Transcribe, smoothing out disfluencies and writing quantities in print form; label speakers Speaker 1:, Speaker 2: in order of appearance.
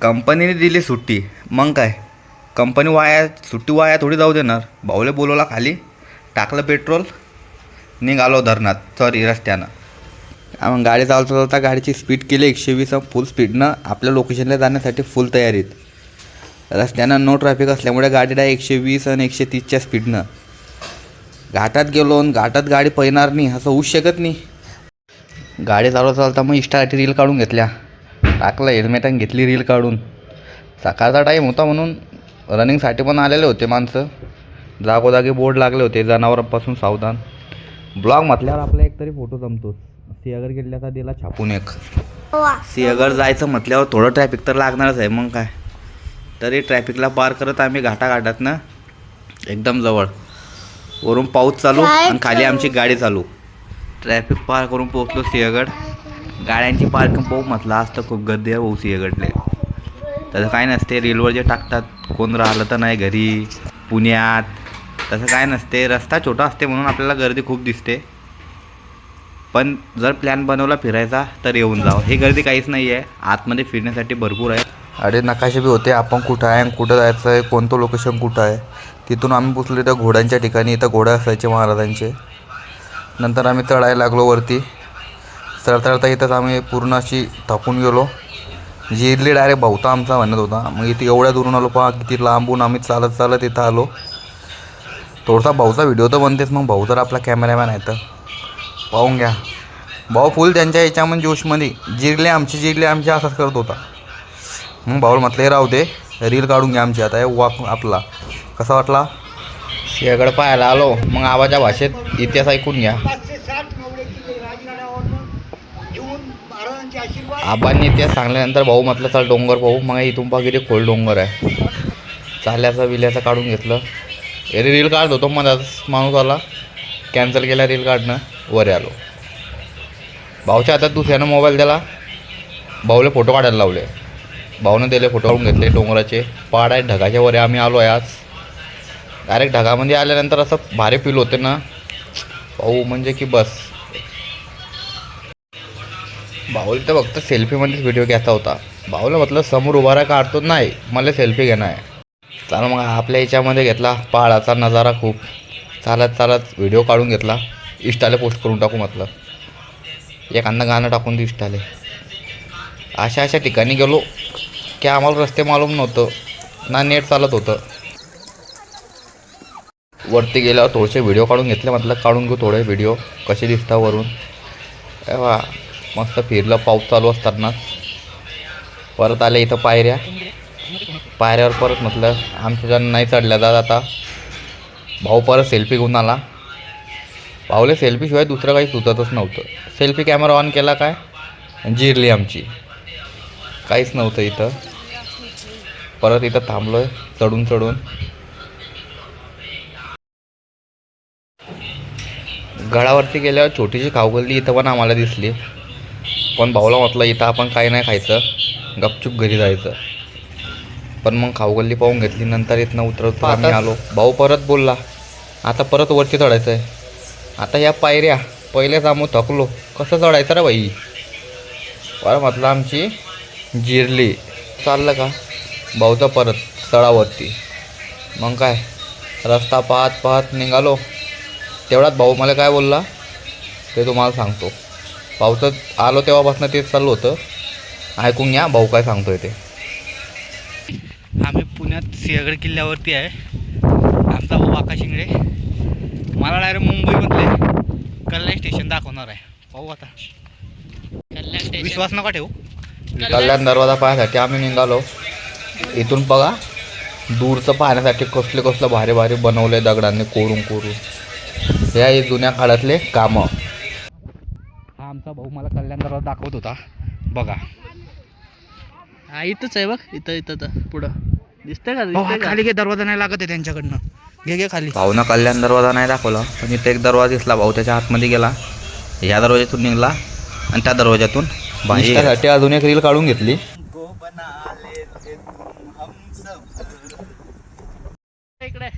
Speaker 1: कंपनीने दिली सुट्टी, मग काय कंपनी सुट्टी वाया थोडी जाऊ देणार. भाऊले बोलवला खाली, टाकलं पेट्रोल, निघालो धरणात रस्त्यानं. मग गाडी चालवता गाडीची स्पीड केली 120 फुल स्पीडनं आपल्या लोकेशनला जाण्यासाठी फुल तयारीत. रस्त्यानं नो ट्रॅफिक असल्यामुळे गाडी 120 आणि 130च्या स्पीडनं घाटात गेलो. आणि घाटात गाडी पळणार नाही असं होऊच शकत नाही. गाडी चालवता मग इंस्टासाठी रील काढून घेतल्या, टाकलं हेल्मेट आणि घेतली रील काढून. सकाळचा टाईम होता म्हणून रनिंगसाठी पण आलेले होते माणसं. जागोजागी बोर्ड लागले होते, जनावरांपासून सावधान. ब्लॉग म्हटल्यावर आपला एक तरी फोटो जमतोच. सिंहगड किल्ल्याचा दिला छापून एक. सिंहगड जायचं म्हटल्यावर थोडं ट्रॅफिक तर लागणारच आहे, मग काय. तरी ट्रॅफिकला पार करत आम्ही घाटाघाटातनं एकदम जवळ. वरून पाऊस चालू आणि खाली आमची गाडी चालू. ट्रॅफिक पार करून पोहोचलो सिंहगड. गाड्यांची पार्किंग पाहू म्हटलं आज तर खूप गर्दी आहे भाऊ सिंहगडले. तसं काय नसते, रीलवर जे टाकतात कोण राहिलं तर नाही घरी पुण्यात, तसं काय नसते. रस्ता छोटा असते म्हणून आपल्याला गर्दी खूप दिसते. पण जर प्लॅन बनवला फिरायचा तर येऊन जावं. ही गर्दी काहीच नाही आहे, आतमध्ये फिरण्यासाठी भरपूर आहे. अरे नकाशे बी होते, आपण कुठं आहे, कुठं जायचं आहे, कोणतं लोकेशन कुठं आहे. तिथून आम्ही पोचलो त्या घोड्यांच्या ठिकाणी. इथं घोडे असायचे महाराजांचे. नंतर आम्ही चढायला लागलो वरती. चढता इथंच आम्ही पूर्ण अशी थकून गेलो. जिरली डायरेक्ट भाऊता आमचा म्हणत होता. मग इथे एवढ्या दुरून आलो, पहा किती लांबून आम्ही चालत चालत इथं आलो. थोडासा भाऊचा व्हिडिओ तर बनतेच, मग भाऊ तर आपला कॅमेरामॅन आहे तर पाहून घ्या. भाऊ फुल त्यांच्या याच्यामध्ये जोशमध्ये जिरले आमची असंच करत होता. मग भाऊला म्हटलं राहू दे, रील काढून घ्या आमची. आता हे वॉक आपला कसा वाटला. सिंहगड पाहायला आलो, मग आवाजा भाषेत इतिहास ऐकून घ्या. आबांनी इतिहास सांगल्यानंतर भाऊ म्हटलं चल डोंगर पाहू. मग इथून पहा किती खोल डोंगर आहे. चाल्याचं विल्याचं काढून घेतलं. अरे रील काढत होतो, मग माणूस आला, कॅन्सल केला रील काढणं. वर आलो. भाऊच्या हातात दुसऱ्यानं मोबाईल दिला, भाऊला फोटो काढायला लावले. भाऊनं दिले, फोटो काढून घेतले. डोंगराचे पहाड आहे, ढगाच्या वर आम्ही आलो आहे आज. डायरेक्ट ढगामध्ये आल्यानंतर असं भारी फील होते ना भाऊ, म्हणजे की बस. भाऊला तर फक्त सेल्फीमध्येच व्हिडिओ घ्यायचा होता. भाऊला म्हटलं समोर उभा राहा काढतो, नाही मला सेल्फी घेणं आहे. चला मग आपल्या याच्यामध्ये घेतला पहाडाचा नजारा. खूप चालत चालत व्हिडिओ काढून घेतला. इंस्टाला पोस्ट करून टाकू म्हटलं, एखादं गाणं टाकून दे इंस्टाला. अशा ठिकाणी गेलो की आम्हाला रस्ते मालूम नव्हतं ना नेट चालत होतं. वरती गेल्यावर थोडेसे व्हिडिओ काढून घेतले. म्हटलं काढून घेऊ थोडे व्हिडिओ कसे दिसतात वरून. वा मस्त फिरलं पाऊस चालू असताना. परत आले इथं पायऱ्यावर परत म्हटलं आमच्या जण नाही चढल्या जात आता. भाऊ परत सेल्फी घेऊन आला. भाऊला सेल्फीशिवाय दुसरं काही सुचतच नव्हतं. सेल्फी कॅमेरा ऑन केला काय जिरली आमची, काहीच नव्हतं इथं. परत इथं थांबलो आहे चढून. गडावरती गेल्यावर छोटीशी खाऊगल्ली इथं पण आम्हाला दिसली. पण भाऊला म्हटलं इथं आपण काही नाही खायचं, गपचूप घरी जायचं. पण मग खाऊगल्ली पाहून घेतली. नंतर इथनं उतरत आम्ही आलो. भाऊ परत बोलला आता परत वरती चढायचं आहे. आता या पायऱ्या पहिलेच आम्ही थकलो, कसं चढायचं रे बाई. बरं म्हटलं आमची जिरली. चाललं का भाऊचं परत चढावरती. मग काय रस्ता पाहत निघालो. तेवढ्यात भाऊ मला काय बोलला ते तुम्हाला सांगतो. भाऊचं आलो तेव्हापासून तेच चालू होतं, ऐकून घ्या भाऊ काय सांगतोय ते. आम्ही पुण्यात सिंहगड किल्ल्यावरती आहे. आमचा भाऊ आकाश शिंगडे मला डायरेक्ट मुंबईमधले कल्याण स्टेशन दाखवणार आहे. भाऊ आता विश्वास नका ठेवू. कल्याण दरवाजा पाहण्यासाठी आम्ही निघालो. इथून बघा दूरचं पाहण्यासाठी कसलं भारी भारी बनवलं आहे दगडांनी कोरून. हे जुन्या काळातले कामं. हा आमचा भाऊ मला कल्याण दरवाजा दाखवत होता. बघा
Speaker 2: हा इथंच आहे बघ, इथं पुढं दिसतंय का?
Speaker 1: खाली काही दरवाजा नाही लागत आहे त्यांच्याकडनं. घे खाली. भाऊनं कल्याण दरवाजा नाही दाखवला, पण इथे एक दरवाजा दिसला. भाऊ त्याच्या आतमध्ये गेला, ह्या दरवाज्यातून निघाला आणि त्या दरवाज्यातून बाहेर. अजून एक रील काढून घेतली.
Speaker 2: इकडे